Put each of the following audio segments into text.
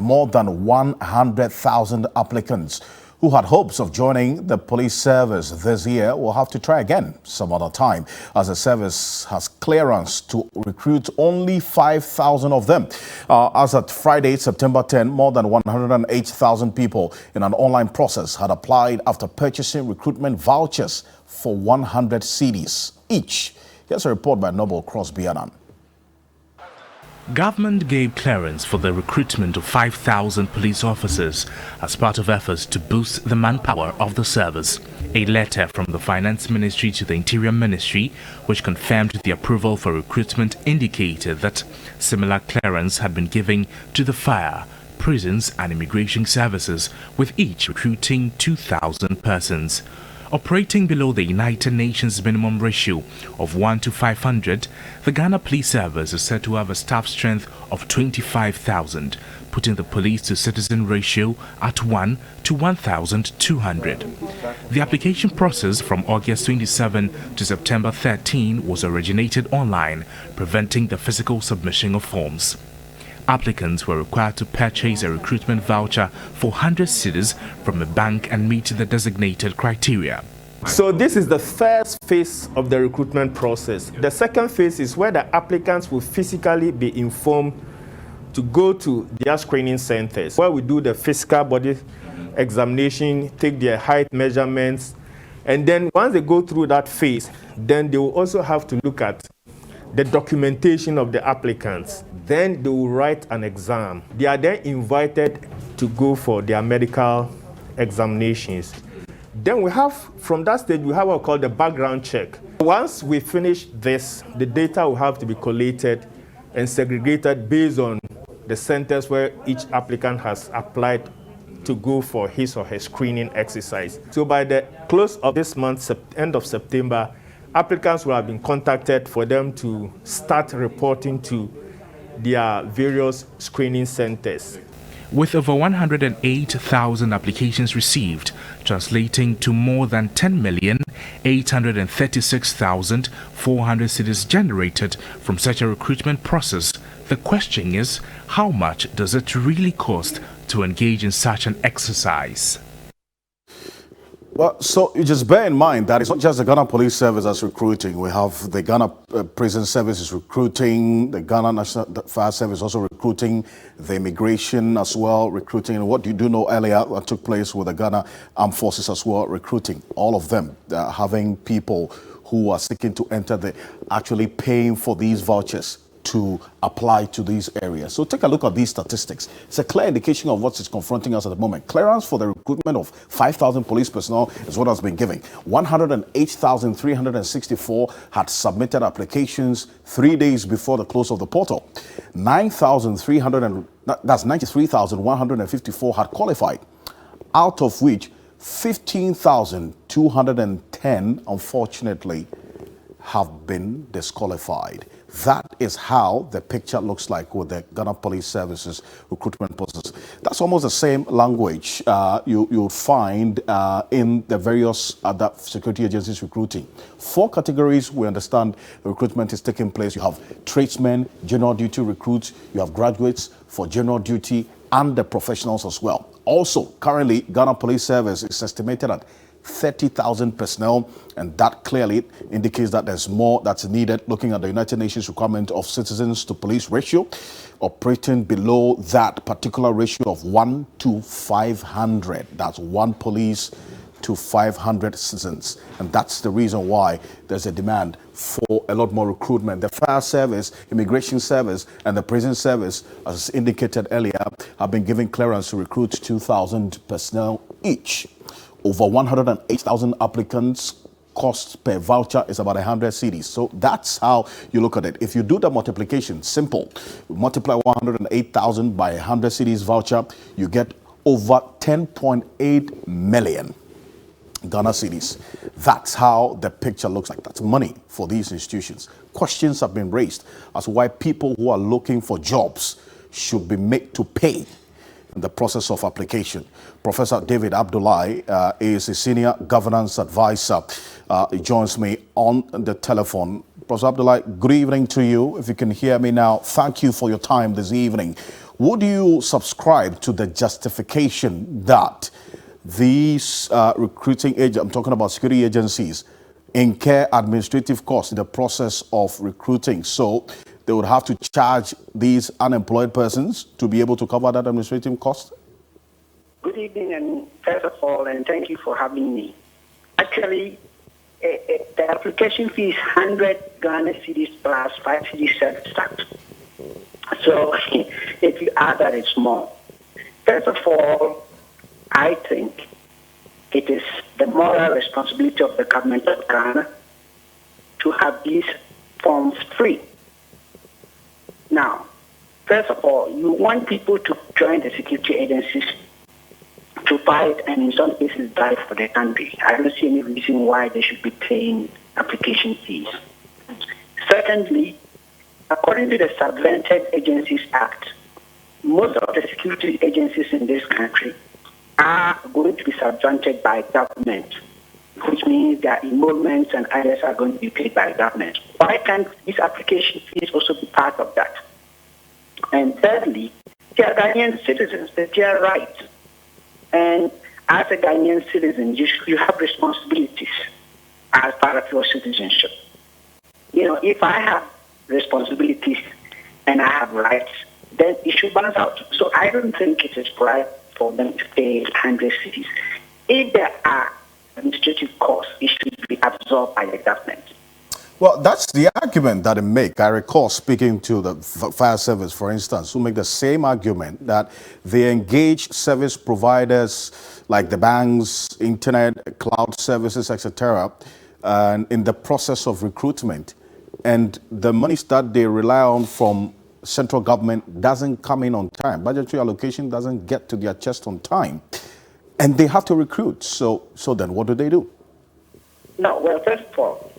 more than 100,000 applicants who had hopes of joining the police service this year will have to try again some other time, as the service has clearance to recruit only 5,000 of them. As at Friday, September 10, more than 108,000 people in an online process had applied after purchasing recruitment vouchers for 100 cedis each. Here's a report by Noble Crosby Annan. Government gave clearance for the recruitment of 5,000 police officers as part of efforts to boost the manpower of the service. A letter from the Finance Ministry to the Interior Ministry, which confirmed the approval for recruitment, indicated that similar clearance had been given to the fire, prisons and immigration services, with each recruiting 2,000 persons. Operating below the United Nations minimum ratio of 1 to 500, the Ghana Police Service is said to have a staff strength of 25,000, putting the police to citizen ratio at 1 to 1,200. The application process from August 27 to September 13 was originated online, preventing the physical submission of forms. Applicants were required to purchase a recruitment voucher for 100 cedis from a bank and meet the designated criteria. So this is the first phase of the recruitment process. The second phase is where the applicants will physically be informed to go to their screening centers, where we do the physical body examination, take their height measurements, and then once they go through that phase, then they will also have to look at the documentation of the applicants. Then they will write an exam. They are then invited to go for their medical examinations. Then we have, from that stage, we have what we call the background check. Once we finish this, the data will have to be collated and segregated based on the centers where each applicant has applied to go for his or her screening exercise. So by the close of this month, end of September, applicants will have been contacted for them to start reporting to their various screening centers. With over 108,000 applications received, translating to more than 10,836,400 cedis generated from such a recruitment process, the question is, how much does it really cost to engage in such an exercise? Well, so you just bear in mind that it's not just the Ghana Police Service that's recruiting. We have the Ghana Prison Service is recruiting, the Ghana National Fire Service also recruiting, the immigration as well recruiting. And what you do know earlier what took place with the Ghana Armed Forces as well recruiting. All of them having people who are seeking to enter, actually paying for these vouchers to apply to these areas. So take a look at these statistics. It's a clear indication of what is confronting us at the moment. Clearance for the recruitment of 5,000 police personnel is what has been given. 108,364 had submitted applications 3 days before the close of the portal. 93,154 had qualified, out of which 15,210 unfortunately have been disqualified. That is how the picture looks like with the Ghana Police Services recruitment process. That's almost the same language you'll find in the various other security agencies recruiting. 4 categories we understand the recruitment is taking place. You have tradesmen, general duty recruits, you have graduates for general duty, and the professionals as well. Also, currently, Ghana Police Service is estimated at 30,000 personnel, and that clearly indicates that there's more that's needed. Looking at the United Nations requirement of citizens to police ratio, operating below that particular ratio of 1 to 500. That's 1 police to 500 citizens, and that's the reason why there's a demand for a lot more recruitment. The fire service, immigration service, and the prison service, as indicated earlier, have been given clearance to recruit 2,000 personnel each. Over 108,000 applicants. Cost per voucher is about 100 cedis. So that's how you look at it. If you do the multiplication, simple. Multiply 108,000 by 100 cedis voucher, you get over 10.8 million Ghana cedis. That's how the picture looks like. That's money for these institutions. Questions have been raised as to why people who are looking for jobs should be made to pay in the process of application. Professor David Abdullahi is a senior governance advisor. He joins me on the telephone. Professor Abdullahi, good evening to you. If you can hear me now, thank you for your time this evening. Would you subscribe to the justification that these recruiting agents, I'm talking about security agencies, incur administrative costs in the process of recruiting? So they would have to charge these unemployed persons to be able to cover that administrative cost? Good evening, and first of all, and thank you for having me. Actually, the application fee is 100 Ghana cedis plus 5 cedis service tax. So if you add that, it's more. First of all, I think it is the moral responsibility of the government of Ghana to have these forms free. Now, first of all, you want people to join the security agencies to fight and in some cases die for the country. I don't see any reason why they should be paying application fees. Secondly, according to the Subvented Agencies Act, most of the security agencies in this country are going to be subvented by government, which means their emoluments and others are going to be paid by government. Why can't these application fees also be part of that? And thirdly, they are Ghanaian citizens, they are rights. And as a Ghanaian citizen, you have responsibilities as part of your citizenship. You know, if I have responsibilities and I have rights, then it should balance out. So I don't think it is right for them to pay 100 cities. If there are administrative costs, it should be absorbed by the government. Well, that's the argument that they make. I recall speaking to the fire service, for instance, who make the same argument that they engage service providers like the banks, internet, cloud services, etc., and in the process of recruitment. And the monies that they rely on from central government doesn't come in on time. Budgetary allocation doesn't get to their chest on time. And they have to recruit. So then what do? No, well, first of all,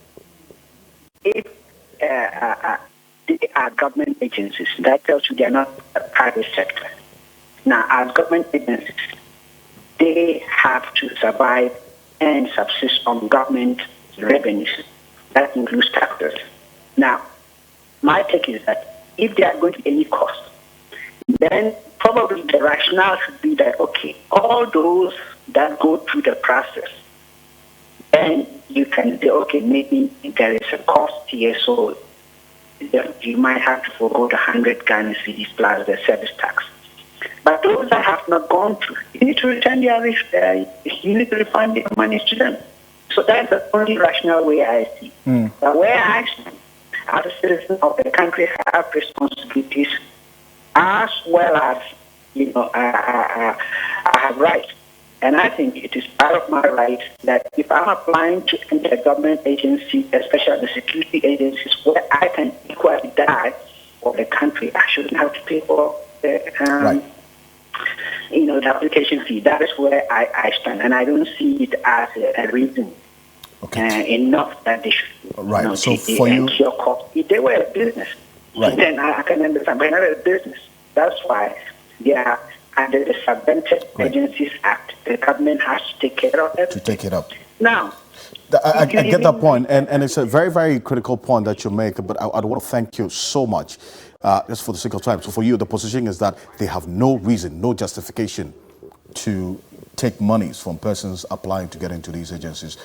if they are government agencies, that tells you they are not a private sector. Now, as government agencies, they have to survive and subsist on government revenues. That includes taxes. Now, my take is that if there are going to be any cost, then probably the rationale should be that, okay, all those that go through the process, and you can say, okay, maybe there is a cost here, so you might have to forego the 100 Ghana cedis plus the service tax. But those that have not gone through, you need to return you need to refund the money to them. So that's the only rational way I see. But where I stand, as a citizen of the country, have responsibilities as well as, I have rights. And I think it is part of my right that if I'm applying to enter a government agency, especially the security agencies, where I can equally die for the country, I shouldn't have to pay for the, the application fee. That is where I stand. And I don't see it as a reason enough that they should. Right. So for you, if they were a business, then I can understand. But not a business. That's why they are under the Subvented Agencies Act. The government has to take care of it. To take it up. Now, I get that point, and it's a very, very critical point that you make, but I want to thank you so much, just for the sake of time. So for you, the position is that they have no reason, no justification to take monies from persons applying to get into these agencies.